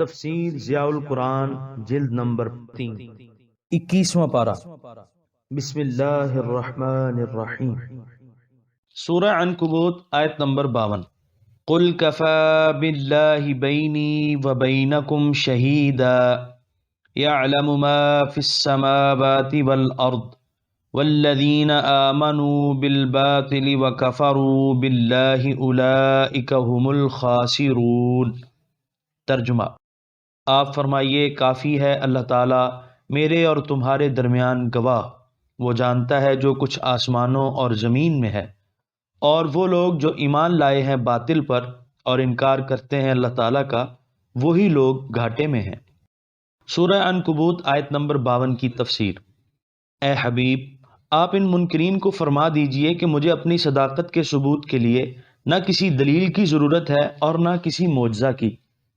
تفسیر ضیاء القرآن جلد نمبر 3 21واں پارہ۔ بسم اللہ الرحمن الرحیم۔ سورہ عنکبوت آیت نمبر 52۔ قل کفی باللہ بینی وبینکم شہیدا یعلم ما فی السماوات والارض والذین آمنوا بالباطل وکفروا باللہ اولئک هم الخاسرون۔ ترجمہ: آپ فرمائیے کافی ہے اللہ تعالیٰ میرے اور تمہارے درمیان گواہ، وہ جانتا ہے جو کچھ آسمانوں اور زمین میں ہے، اور وہ لوگ جو ایمان لائے ہیں باطل پر اور انکار کرتے ہیں اللہ تعالیٰ کا، وہی لوگ گھاٹے میں ہیں۔ سورہ عنکبوت آیت نمبر 52 کی تفسیر۔ اے حبیب، آپ ان منکرین کو فرما دیجئے کہ مجھے اپنی صداقت کے ثبوت کے لیے نہ کسی دلیل کی ضرورت ہے اور نہ کسی معجزہ کی،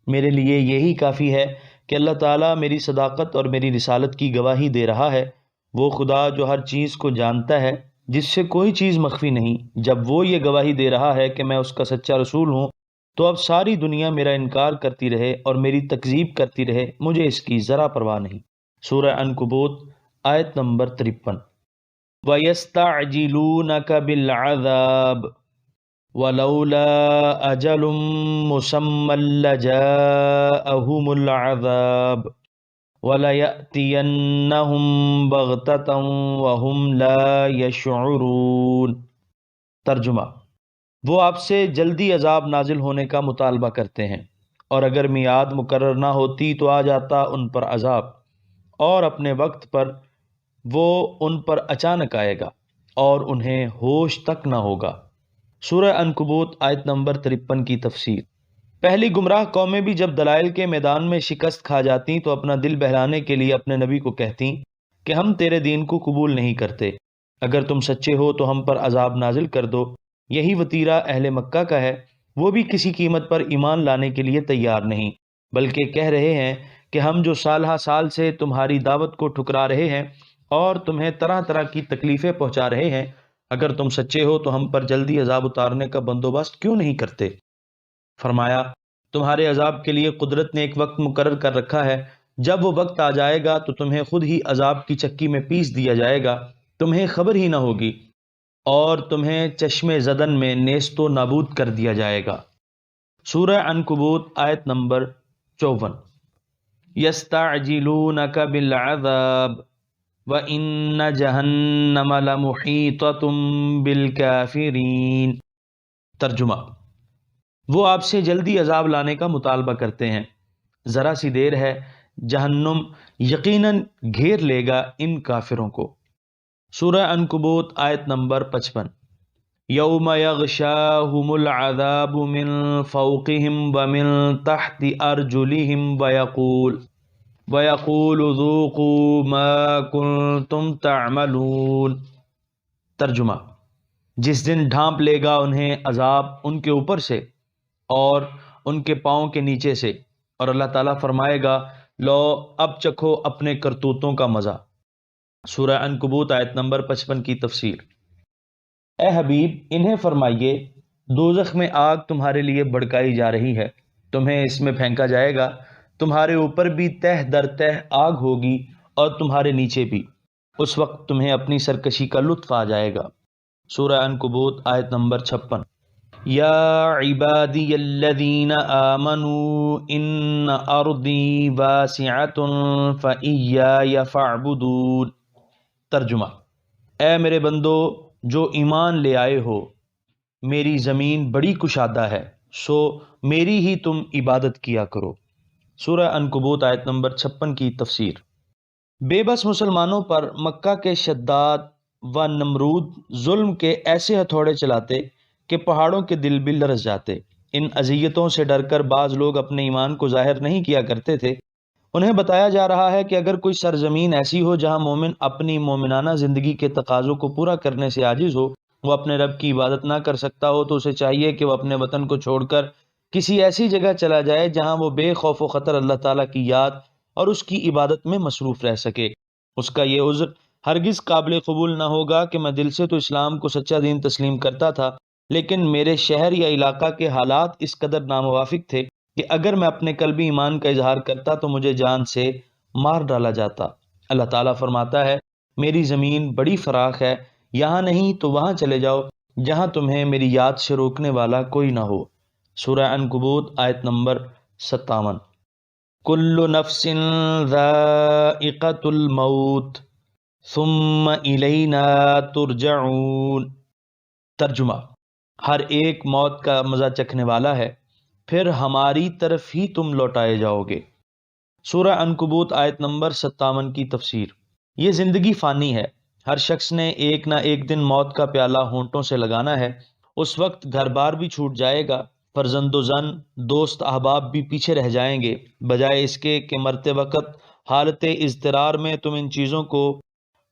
میرے لیے یہی کافی ہے کہ اللہ تعالیٰ میری صداقت اور میری رسالت کی گواہی دے رہا ہے۔ وہ خدا جو ہر چیز کو جانتا ہے، جس سے کوئی چیز مخفی نہیں، جب وہ یہ گواہی دے رہا ہے کہ میں اس کا سچا رسول ہوں، تو اب ساری دنیا میرا انکار کرتی رہے اور میری تکذیب کرتی رہے، مجھے اس کی ذرا پرواہ نہیں۔ سورہ عنکبوت آیت نمبر 53۔ وَيَسْتَعْجِلُونَكَ بِالْعَذَابِ وَلَوْلَا أَجَلٌ مُّسَمًّى لَّجَاءَهُمُ الْعَذَابُ وَلَيَأْتِيَنَّهُم بَغْتَةً وَهُمْ لَا يَشْعُرُونَ۔ ترجمہ: وہ آپ سے جلدی عذاب نازل ہونے کا مطالبہ کرتے ہیں، اور اگر میعاد مقرر نہ ہوتی تو آ جاتا ان پر عذاب، اور اپنے وقت پر وہ ان پر اچانک آئے گا اور انہیں ہوش تک نہ ہوگا۔ سورہ عنکبوت آیت نمبر 53 کی تفسیر۔ پہلی گمراہ قومیں بھی جب دلائل کے میدان میں شکست کھا جاتیں تو اپنا دل بہلانے کے لیے اپنے نبی کو کہتیں کہ ہم تیرے دین کو قبول نہیں کرتے، اگر تم سچے ہو تو ہم پر عذاب نازل کر دو۔ یہی وتیرہ اہل مکہ کا ہے، وہ بھی کسی قیمت پر ایمان لانے کے لیے تیار نہیں، بلکہ کہہ رہے ہیں کہ ہم جو سالہ سال سے تمہاری دعوت کو ٹھکرا رہے ہیں اور تمہیں طرح طرح کی تکلیفیں پہنچا رہے ہیں، اگر تم سچے ہو تو ہم پر جلدی عذاب اتارنے کا بندوبست کیوں نہیں کرتے؟ فرمایا، تمہارے عذاب کے لیے قدرت نے ایک وقت مقرر کر رکھا ہے، جب وہ وقت آ جائے گا تو تمہیں خود ہی عذاب کی چکی میں پیس دیا جائے گا، تمہیں خبر ہی نہ ہوگی، اور تمہیں چشم زدن میں نیست و نابود کر دیا جائے گا۔ سورہ عنکبوت آیت نمبر 54۔ یستعجلونک بالعذاب وَإِنَّ جَهَنَّمَ لَمُحِيطَةٌ بِالْكَافِرِينَ۔ ترجمہ: وہ آپ سے جلدی عذاب لانے کا مطالبہ کرتے ہیں، ذرا سی دیر ہے، جہنم یقیناً گھیر لے گا ان کافروں کو۔ سورہ عنکبوت آیت نمبر 55۔ یوم یغشاہم العذاب من فوقہم ومن تحت ارجلہم وَيَقُولُ ذُوقُوا مَا كُنتُمْ تَعْمَلُونَ۔ ترجمہ: جس دن ڈھانپ لے گا انہیں عذاب ان کے اوپر سے اور ان کے پاؤں کے نیچے سے، اور اللہ تعالیٰ فرمائے گا، لو اب چکھو اپنے کرتوتوں کا مزہ۔ سورہ عنکبوت آیت نمبر 55 کی تفسیر۔ اے حبیب، انہیں فرمائیے دوزخ میں آگ تمہارے لیے بھڑکائی جا رہی ہے، تمہیں اس میں پھینکا جائے گا، تمہارے اوپر بھی تہ در تہ آگ ہوگی اور تمہارے نیچے بھی، اس وقت تمہیں اپنی سرکشی کا لطف آ جائے گا۔ سورہ عنکبوت آیت نمبر 56۔ یا عبادی الذین آمنوا ان ارضی واسعۃ فإیای فاعبدون۔ ترجمہ: اے میرے بندو جو ایمان لے آئے ہو، میری زمین بڑی کشادہ ہے، سو میری ہی تم عبادت کیا کرو۔ سورہ عنکبوت آیت نمبر 56 کی تفسیر۔ بے بس مسلمانوں پر مکہ کے شداد و نمرود ظلم کے ایسے ہتھوڑے چلاتے کہ پہاڑوں کے دل بھی لرز جاتے۔ ان اذیتوں سے ڈر کر بعض لوگ اپنے ایمان کو ظاہر نہیں کیا کرتے تھے۔ انہیں بتایا جا رہا ہے کہ اگر کوئی سرزمین ایسی ہو جہاں مومن اپنی مومنانہ زندگی کے تقاضوں کو پورا کرنے سے عاجز ہو، وہ اپنے رب کی عبادت نہ کر سکتا ہو، تو اسے چاہیے کہ وہ اپنے وطن کو چھوڑ کر کسی ایسی جگہ چلا جائے جہاں وہ بے خوف و خطر اللہ تعالیٰ کی یاد اور اس کی عبادت میں مصروف رہ سکے۔ اس کا یہ عذر ہرگز قابل قبول نہ ہوگا کہ میں دل سے تو اسلام کو سچا دین تسلیم کرتا تھا، لیکن میرے شہر یا علاقہ کے حالات اس قدر ناموافق تھے کہ اگر میں اپنے قلبی ایمان کا اظہار کرتا تو مجھے جان سے مار ڈالا جاتا۔ اللہ تعالیٰ فرماتا ہے میری زمین بڑی فراخ ہے، یہاں نہیں تو وہاں چلے جاؤ جہاں تمہیں میری یاد سے روکنے والا کوئی نہ ہو۔ سورہ عنکبوت آیت نمبر 57۔ کل نفس ذائقۃ الموت ثم الینا ترجعون۔ ترجمہ، ہر ایک موت کا مزہ چکھنے والا ہے، پھر ہماری طرف ہی تم لوٹائے جاؤ گے۔ سورہ عنکبوت آیت نمبر 57 کی تفسیر۔ یہ زندگی فانی ہے، ہر شخص نے ایک نہ ایک دن موت کا پیالہ ہونٹوں سے لگانا ہے۔ اس وقت گھر بار بھی چھوٹ جائے گا، فرزند و زن، دوست احباب بھی پیچھے رہ جائیں گے۔ بجائے اس کے کہ مرتے وقت حالت اضطرار میں تم ان چیزوں کو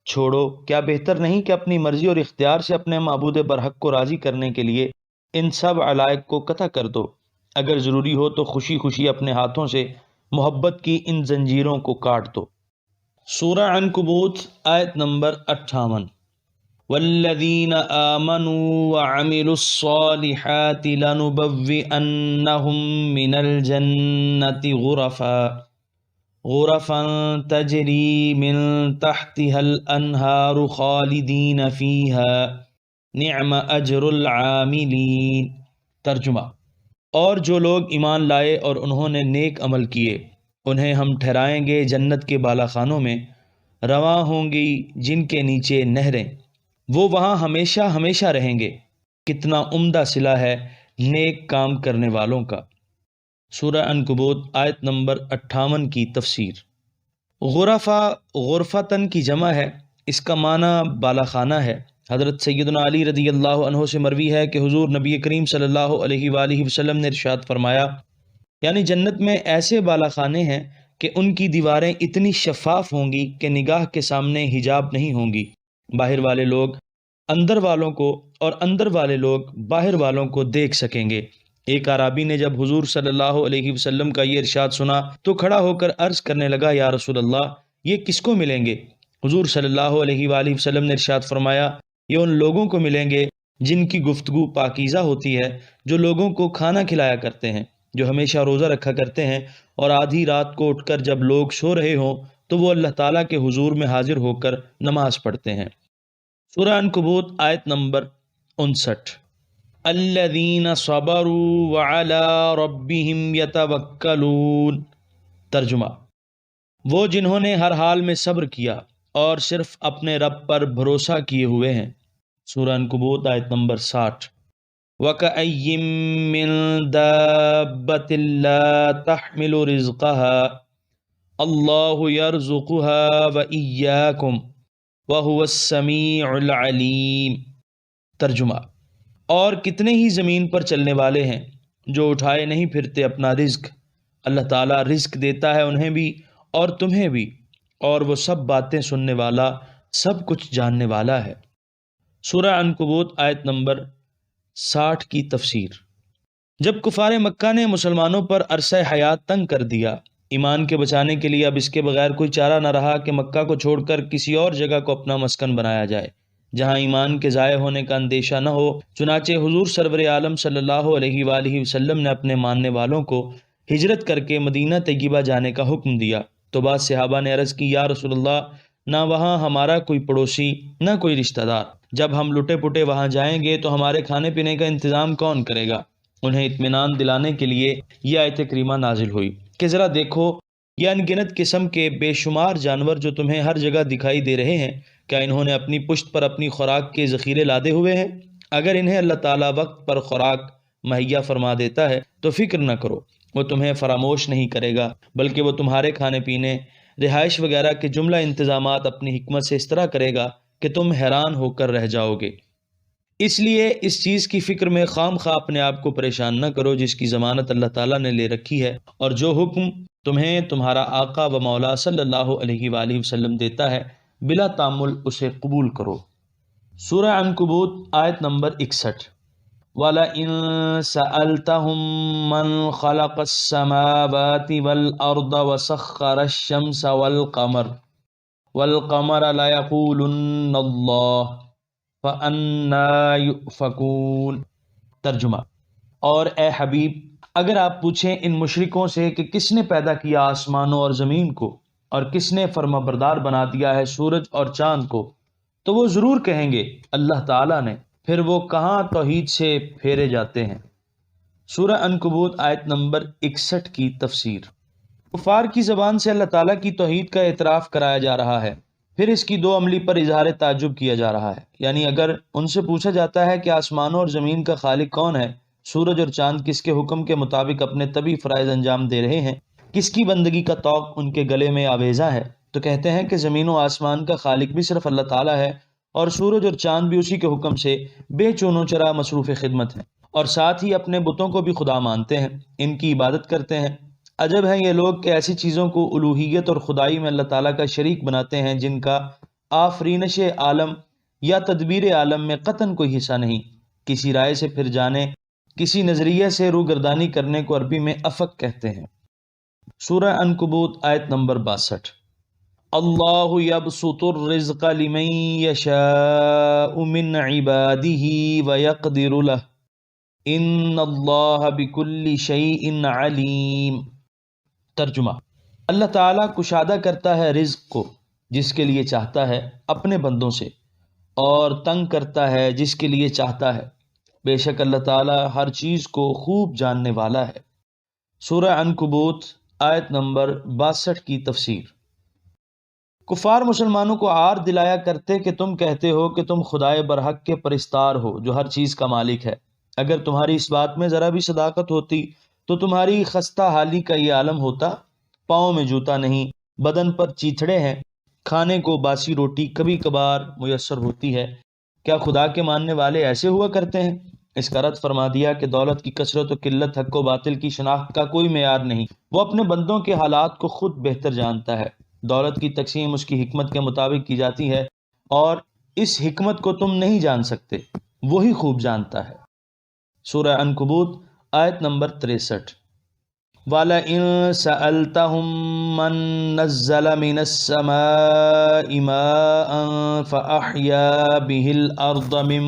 چھوڑو، کیا بہتر نہیں کہ اپنی مرضی اور اختیار سے اپنے معبود برحق کو راضی کرنے کے لیے ان سب علائق کو قطع کر دو؟ اگر ضروری ہو تو خوشی خوشی اپنے ہاتھوں سے محبت کی ان زنجیروں کو کاٹ دو۔ سورہ عنکبوت آیت نمبر 58۔ والذین آمنوا وعملوا الصالحات لنبوئنہم من الجنة غرفا تجری من تحتها الانہار خالدین فیہا نعم اجر العاملین۔ ترجمہ، اور جو لوگ ایمان لائے اور انہوں نے نیک عمل کیے انہیں ہم ٹھہرائیں گے جنت کے بالا خانوں میں، رواں ہوں گی جن کے نیچے نہریں، وہ وہاں ہمیشہ ہمیشہ رہیں گے۔ کتنا عمدہ صلہ ہے نیک کام کرنے والوں کا۔ سورہ عنکبوت آیت نمبر 58 کی تفسیر۔ غرفہ غرفتن کی جمع ہے، اس کا معنی بالا خانہ ہے۔ حضرت سیدنا علی رضی اللہ عنہ سے مروی ہے کہ حضور نبی کریم صلی اللہ علیہ وآلہ وسلم نے ارشاد فرمایا، یعنی جنت میں ایسے بالا خانے ہیں کہ ان کی دیواریں اتنی شفاف ہوں گی کہ نگاہ کے سامنے حجاب نہیں ہوں گی۔ باہر والے لوگ اندر والوں کو اور اندر والے لوگ باہر والوں کو دیکھ سکیں گے۔ ایک اعرابی نے جب حضور صلی اللہ علیہ وسلم کا یہ ارشاد سنا تو کھڑا ہو کر عرض کرنے لگا، یا رسول اللہ، یہ کس کو ملیں گے؟ حضور صلی اللہ علیہ وآلہ وسلم نے ارشاد فرمایا، یہ ان لوگوں کو ملیں گے جن کی گفتگو پاکیزہ ہوتی ہے، جو لوگوں کو کھانا کھلایا کرتے ہیں، جو ہمیشہ روزہ رکھا کرتے ہیں، اور آدھی رات کو اٹھ کر جب لوگ سو رہے ہوں تو وہ اللہ تعالیٰ کے حضور میں حاضر ہو کر نماز پڑھتے ہیں۔ سورہ عنکبوت آیت نمبر 59۔ الذین صبروا وعلی ربہم یتوکلون۔ ترجمہ، وہ جنہوں نے ہر حال میں صبر کیا اور صرف اپنے رب پر بھروسہ کیے ہوئے ہیں۔ سورہ عنکبوت آیت نمبر 60۔ وَكَأَيٍّ مِّن دَابَّةٍ لَّا تَحْمِلُ رِزْقَهَا اللَّهُ يَرْزُقُهَا وَإِيَّاكُمْ وَهُوَ السَّمِيعُ الْعَلِيمُ۔ ترجمہ، اور کتنے ہی زمین پر چلنے والے ہیں جو اٹھائے نہیں پھرتے اپنا رزق، اللہ تعالیٰ رزق دیتا ہے انہیں بھی اور تمہیں بھی، اور وہ سب باتیں سننے والا، سب کچھ جاننے والا ہے۔ سورہ عنکبوت آیت نمبر 60 کی تفسیر۔ جب کفار مکہ نے مسلمانوں پر عرصہ حیات تنگ کر دیا، ایمان کے بچانے کے لیے اب اس کے بغیر کوئی چارہ نہ رہا کہ مکہ کو چھوڑ کر کسی اور جگہ کو اپنا مسکن بنایا جائے جہاں ایمان کے ضائع ہونے کا اندیشہ نہ ہو۔ چنانچہ حضور سرور عالم صلی اللہ علیہ وآلہ وسلم نے اپنے ماننے والوں کو ہجرت کر کے مدینہ طیبہ جانے کا حکم دیا تو بعض صحابہ نے عرض کی، یا رسول اللہ، نہ وہاں ہمارا کوئی پڑوسی نہ کوئی رشتہ دار، جب ہم لٹے پٹے وہاں جائیں گے تو ہمارے کھانے پینے کا انتظام کون کرے گا؟ انہیں اطمینان دلانے کے لیے یہ آیت کریمہ نازل ہوئی کہ ذرا دیکھو یہ ان گنت قسم کے بے شمار جانور جو تمہیں ہر جگہ دکھائی دے رہے ہیں، کیا انہوں نے اپنی پشت پر اپنی خوراک کے ذخیرے لادے ہوئے ہیں؟ اگر انہیں اللہ تعالیٰ وقت پر خوراک مہیا فرما دیتا ہے تو فکر نہ کرو، وہ تمہیں فراموش نہیں کرے گا، بلکہ وہ تمہارے کھانے پینے، رہائش وغیرہ کے جملہ انتظامات اپنی حکمت سے اس طرح کرے گا کہ تم حیران ہو کر رہ جاؤ گے۔ اس لیے اس چیز کی فکر میں خام خواہ اپنے آپ کو پریشان نہ کرو جس کی ضمانت اللہ تعالیٰ نے لے رکھی ہے، اور جو حکم تمہیں تمہارا آقا و مولا صلی اللہ علیہ وآلہ وسلم دیتا ہے بلا تامل اسے قبول کرو۔ سورہ عنکبوت آیت نمبر 61۔ وَلَئِن سَأَلْتَهُم مَّن خَلَقَ السَّمَاوَاتِ وَالْأَرْضَ وَسَخَّرَ الشَّمْسَ وَالْقَمَرَ لَيَقُولُنَّ اللَّهُ فَأَنَّىٰ يُؤْفَكُونَ۔ ترجمہ، اور اے حبیب، اگر آپ پوچھیں ان مشرکوں سے کہ کس نے پیدا کیا آسمانوں اور زمین کو اور کس نے فرما بردار بنا دیا ہے سورج اور چاند کو، تو وہ ضرور کہیں گے اللہ تعالیٰ نے، پھر وہ کہاں توحید سے پھیرے جاتے ہیں۔ سورہ عنکبوت آیت نمبر 61 کی تفسیر۔ کفار کی زبان سے اللہ تعالیٰ کی توحید کا اعتراف کرایا جا رہا ہے، پھر اس کی دو عملی پر اظہار تعجب کیا جا رہا ہے، یعنی اگر ان سے پوچھا جاتا ہے کہ آسمانوں اور زمین کا خالق کون ہے، سورج اور چاند کس کے حکم کے مطابق اپنے طبی فرائض انجام دے رہے ہیں، کس کی بندگی کا طوق ان کے گلے میں آویزہ ہے، تو کہتے ہیں کہ زمین و آسمان کا خالق بھی صرف اللہ تعالیٰ ہے، اور سورج اور چاند بھی اسی کے حکم سے بے چون و چرا مصروف خدمت ہیں، اور ساتھ ہی اپنے بتوں کو بھی خدا مانتے ہیں، ان کی عبادت کرتے ہیں۔ عجب ہے یہ لوگ کہ ایسی چیزوں کو الوہیت اور خدائی میں اللہ تعالیٰ کا شریک بناتے ہیں جن کا آفرینش عالم یا تدبیر عالم میں قطعاً کوئی حصہ نہیں۔ کسی رائے سے پھر جانے، کسی نظریے سے روگردانی کرنے کو عربی میں افق کہتے ہیں۔ سورہ عنکبوت آیت نمبر 62۔ اللہ یبسط الرزق لمن یشاء من عبادہ ویقدر لہ ان اللہ بکل شیء علیم۔ ترجمہ: اللہ تعالیٰ کشادہ کرتا ہے رزق کو جس کے لیے چاہتا ہے اپنے بندوں سے، اور تنگ کرتا ہے جس کے لیے چاہتا ہے، بے شک اللہ تعالیٰ ہر چیز کو خوب جاننے والا ہے۔ سورہ عنکبوت آیت نمبر 62 کی تفسیر۔ کفار مسلمانوں کو عار دلایا کرتے کہ تم کہتے ہو کہ تم خدائے برحق کے پرستار ہو جو ہر چیز کا مالک ہے۔ اگر تمہاری اس بات میں ذرا بھی صداقت ہوتی تو تمہاری خستہ حالی کا یہ عالم ہوتا، پاؤں میں جوتا نہیں، بدن پر چیتھڑے ہیں، کھانے کو باسی روٹی کبھی کبھار میسر ہوتی ہے۔ کیا خدا کے ماننے والے ایسے ہوا کرتے ہیں؟ اس کا رد فرما دیا کہ دولت کی کثرت و قلت حق و باطل کی شناخت کا کوئی معیار نہیں، وہ اپنے بندوں کے حالات کو خود بہتر جانتا ہے۔ دولت کی تقسیم اس کی حکمت کے مطابق کی جاتی ہے، اور اس حکمت کو تم نہیں جان سکتے، وہی خوب جانتا ہے۔ سورہ عنکبوت آیت نمبر 63۔ وَلَئِن سَأَلْتَهُم مَّن نَّزَّلَ مِنَ السَّمَاءِ مَاءً فَأَحْيَا بِهِ الْأَرْضَ مِن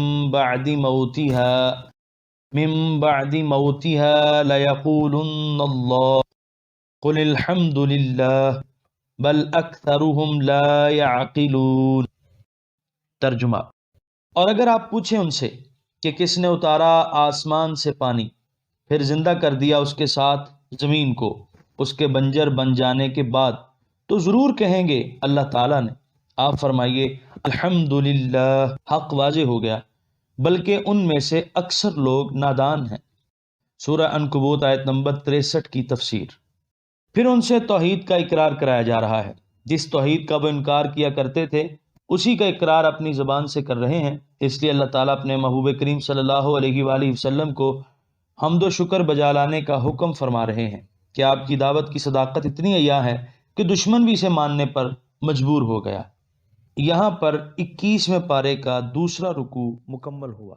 بَعْدِ مَوْتِهَا لَيَقُولُنَّ اللَّهُ قُلِ الْحَمْدُ لِلَّهِ بَلْ أَكْثَرُهُمْ لَا يَعْقِلُونَ۔ ترجمہ: اور اگر آپ پوچھیں ان سے کہ کس نے اتارا آسمان سے پانی، پھر زندہ کر دیا اس کے ساتھ زمین کو اس کے بنجر بن جانے کے بعد، تو ضرور کہیں گے اللہ تعالیٰ نے۔ آپ فرمائیے الحمدللہ، حق واضح ہو گیا، بلکہ ان میں سے اکثر لوگ نادان ہیں۔ سورہ عنکبوت آیت نمبر 63 کی تفسیر۔ پھر ان سے توحید کا اقرار کرایا جا رہا ہے، جس توحید کا وہ انکار کیا کرتے تھے اسی کا اقرار اپنی زبان سے کر رہے ہیں۔ اس لیے اللہ تعالیٰ اپنے محبوب کریم صلی اللہ علیہ وآلہ وسلم کو حمد و شکر بجا لانے کا حکم فرما رہے ہیں کہ آپ کی دعوت کی صداقت اتنی عیاں ہے کہ دشمن بھی اسے ماننے پر مجبور ہو گیا۔ یہاں پر 21ویں پارے کا دوسرا رکوع مکمل ہوا۔